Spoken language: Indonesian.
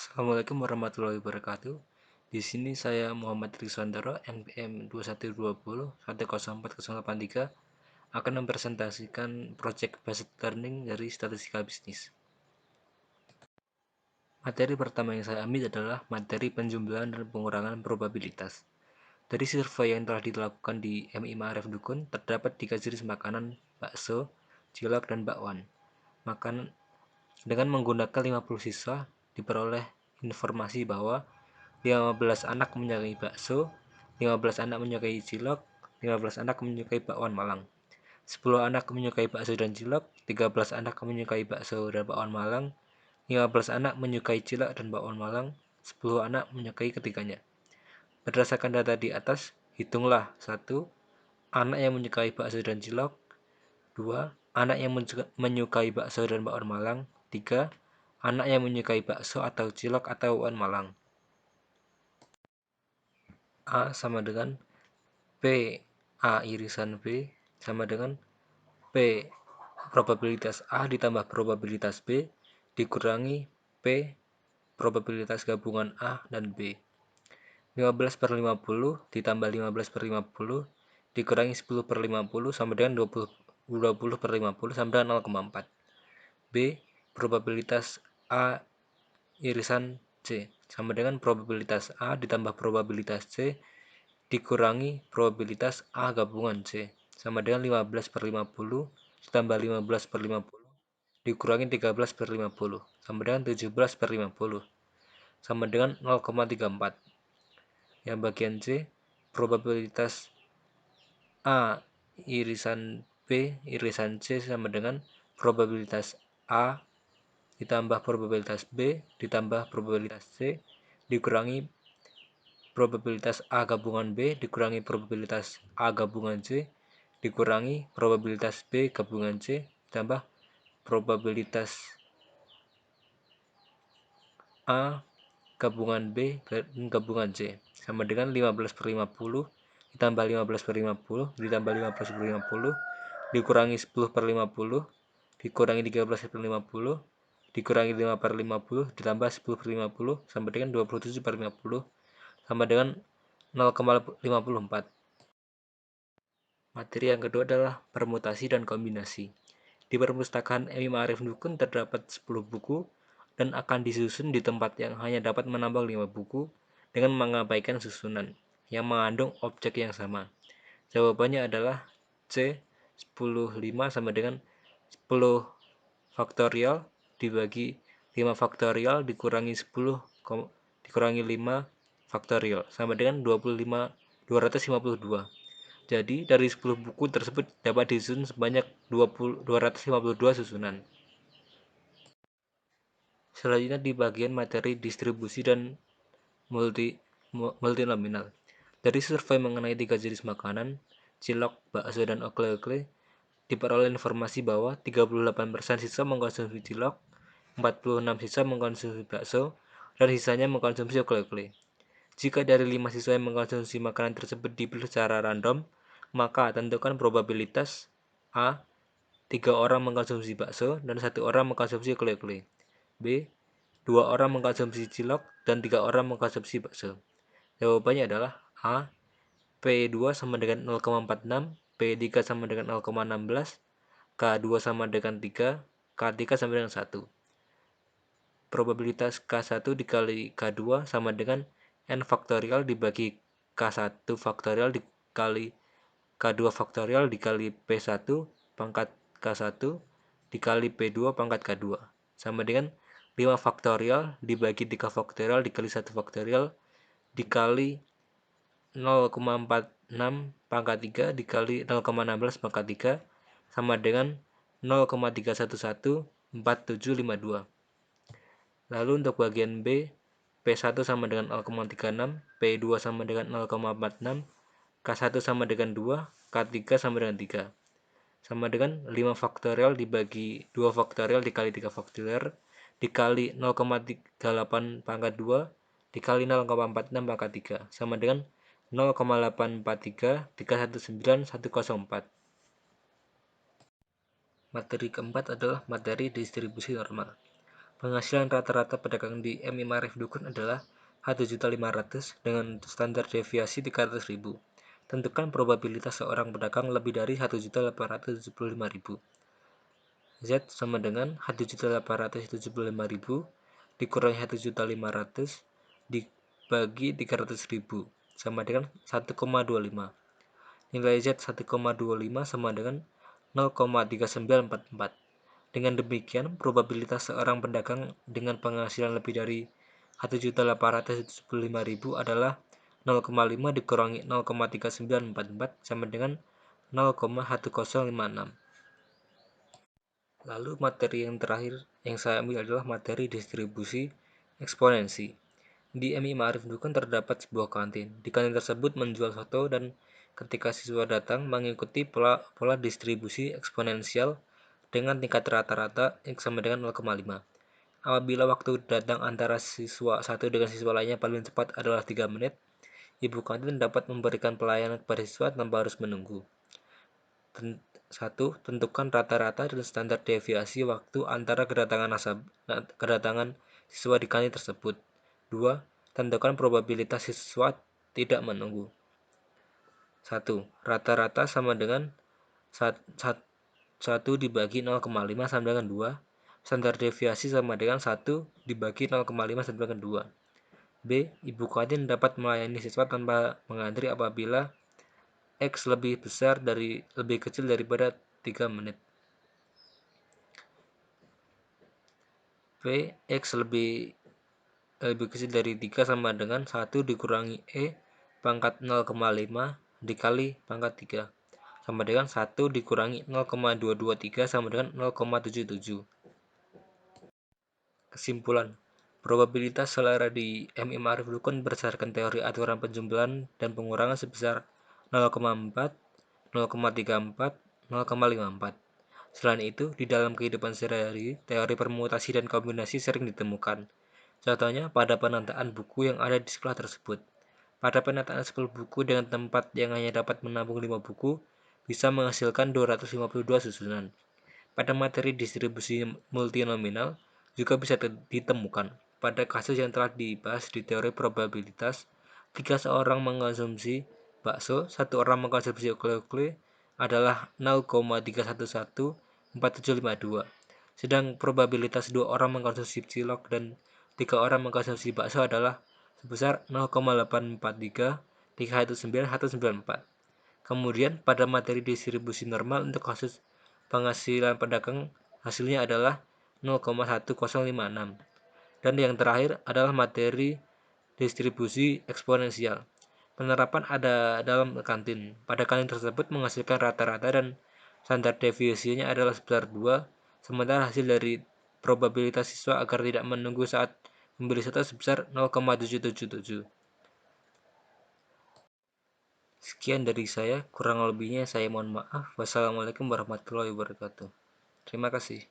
Assalamualaikum warahmatullahi wabarakatuh. Di sini saya Muhammad Riswandoro, NPM 212010483 akan mempresentasikan Project Based Learning dari Statistika Bisnis. Materi pertama yang saya ambil adalah materi penjumlahan dan pengurangan probabilitas. Dari survei yang telah dilakukan di MI Ma'arif Dukun, terdapat 3 jenis makanan bakso, cilok, dan bakwan. Dengan menggunakan 50 siswa, diperoleh informasi bahwa 15 anak menyukai bakso, 15 anak menyukai cilok, 15 anak menyukai bakwan Malang. 10 anak menyukai bakso dan cilok, 13 anak menyukai bakso dan bakwan Malang, 15 anak menyukai cilok dan bakwan Malang, 10 anak menyukai ketiganya. Berdasarkan data di atas, hitunglah 1. Anak yang menyukai bakso dan cilok. 2. Anak yang menyukai bakso dan bakwan Malang. 3. Anak yang menyukai bakso atau cilok atau bakwan Malang. A sama dengan P A irisan B sama dengan P probabilitas A ditambah probabilitas B dikurangi P probabilitas gabungan A dan B. 15/50 ditambah 15/50 dikurangi 10/50 sama dengan 20/50 sama dengan 0,4. B probabilitas A irisan C sama dengan probabilitas A ditambah probabilitas C dikurangi probabilitas A gabungan C sama dengan 15/50 ditambah 15/50 dikurangi 13/50 sama dengan 17/50 sama dengan 0,34. Yang bagian C, probabilitas A irisan B irisan C sama dengan probabilitas A ditambah probabilitas B ditambah probabilitas C dikurangi probabilitas A gabungan B dikurangi probabilitas A gabungan C dikurangi probabilitas B gabungan C ditambah probabilitas A gabungan B gabungan C sama dengan 15/50 ditambah 15/50 ditambah 15/50 dikurangi 10/50 dikurangi 13/50 dikurangi 5/50 ditambah 10/50 sama dengan 27/50 sama dengan 0,54. Materi yang kedua adalah permutasi dan kombinasi. Di perpustakaan MI Ma'arif Dukun terdapat 10 buku dan akan disusun di tempat yang hanya dapat menambah 5 buku dengan mengabaikan susunan yang mengandung objek yang sama. Jawabannya adalah C. 10/5 sama dengan 10 faktorial dibagi 5 faktorial dikurangi 10 dikurangi 5 faktorial sama dengan 252. Jadi dari 10 buku tersebut dapat disusun sebanyak 252 susunan. Selanjutnya di bagian materi distribusi dan multinominal. Dari survei mengenai 3 jenis makanan, cilok, bakso, dan okle-okle, diperoleh informasi bahwa 38% siswa mengkonsumsi cilok, 46 siswa mengkonsumsi bakso, dan sisanya mengkonsumsi okle-okle. Jika dari 5 siswa yang mengkonsumsi makanan tersebut dipilih secara random, maka tentukan probabilitas A. 3 orang mengkonsumsi bakso dan 1 orang mengkonsumsi okle-okle. B. 2 orang mengkonsumsi cilok dan 3 orang mengkonsumsi bakso. Jawabannya adalah A. P2 sama dengan 0,46, P3 sama dengan 0,16, K2 sama dengan 3, K3 sama dengan 1. Probabilitas K1 dikali K2 sama dengan N faktorial dibagi K1 faktorial dikali K2 faktorial dikali P1 pangkat K1 dikali P2 pangkat K2 sama dengan 5 faktorial dibagi 3 faktorial dikali 1 faktorial dikali 0,46 pangkat 3 dikali 0,16 pangkat 3 sama dengan 0,311452. Lalu untuk bagian B, P1 sama dengan 0,36, P2 sama dengan 0,46, K1 sama dengan 2, K3 sama dengan 3. Sama dengan 5 faktorial dibagi 2 faktorial dikali 3 faktorial dikali 0,38 pangkat 2 dikali 0,46 pangkat 3 sama dengan 0,843319104. Materi keempat adalah materi distribusi normal. Penghasilan rata-rata pedagang di MI Maarif Dukun adalah 1.500.000 dengan standar deviasi 300.000. Tentukan probabilitas seorang pedagang lebih dari 1.875.000. Z sama dengan 1.875.000 dikurangi 1.500.000 dibagi 300.000 sama dengan 1,25. Nilai Z 1,25 sama dengan 0,3944. Dengan demikian, probabilitas seorang pedagang dengan penghasilan lebih dari 1.875.000 adalah 0,5 dikurangi 0,3944 sama dengan 0,1056. Lalu materi yang terakhir yang saya ambil adalah materi distribusi eksponensi. Di MI Ma'arif Dukun terdapat sebuah kantin. Di kantin tersebut menjual soto dan ketika siswa datang mengikuti pola distribusi eksponensial dengan tingkat rata-rata X sama dengan 0,5. Apabila waktu datang antara siswa satu dengan siswa lainnya paling cepat adalah 3 menit, ibu kantin dapat memberikan pelayanan kepada siswa tanpa harus menunggu. 1. Tentukan rata-rata dan standar deviasi waktu antara kedatangan siswa di kantin tersebut. 2. Tentukan probabilitas siswa tidak menunggu. 1. Rata-rata sama dengan 1 dibagi 0,5 sama dengan 2. Standar deviasi sama dengan 1 dibagi 0,5 sama dengan 2. B. Ibu kantin dapat melayani siswa tanpa mengantri apabila X lebih kecil daripada 3 menit. P. X lebih kecil dari 3 sama dengan 1 dikurangi E pangkat 0,5 dikali pangkat 3 sama dengan 1 dikurangi 0,223 sama dengan 0,77. Kesimpulan, probabilitas selera di MI Ma'arif Dukun berdasarkan teori aturan penjumlahan dan pengurangan sebesar 0,4, 0,34, 0,54. Selain itu, di dalam kehidupan sehari-hari, teori permutasi dan kombinasi sering ditemukan. Contohnya pada penataan buku yang ada di sekolah tersebut. Pada penataan 10 buku dengan tempat yang hanya dapat menampung 5 buku, bisa menghasilkan 252 susunan. Pada materi distribusi multinominal juga bisa ditemukan. Pada kasus yang telah dibahas di teori probabilitas, jika seorang mengkonsumsi bakso, satu orang mengkonsumsi ukle-ukle adalah 0,3114752. Sedang probabilitas 2 orang mengkonsumsi cilok dan 3 orang mengkonsumsi bakso adalah sebesar 0,843 319 Kemudian pada materi distribusi normal untuk kasus penghasilan pedagang hasilnya adalah 0,1056. Dan yang terakhir adalah materi distribusi eksponensial. Penerapan ada dalam kantin. Pada kantin tersebut menghasilkan rata-rata dan standar deviasinya adalah sebesar 2, sementara hasil dari probabilitas siswa agar tidak menunggu saat membeli soto sebesar 0,777. Sekian dari saya, kurang lebihnya saya mohon maaf. Wassalamualaikum warahmatullahi wabarakatuh. Terima kasih.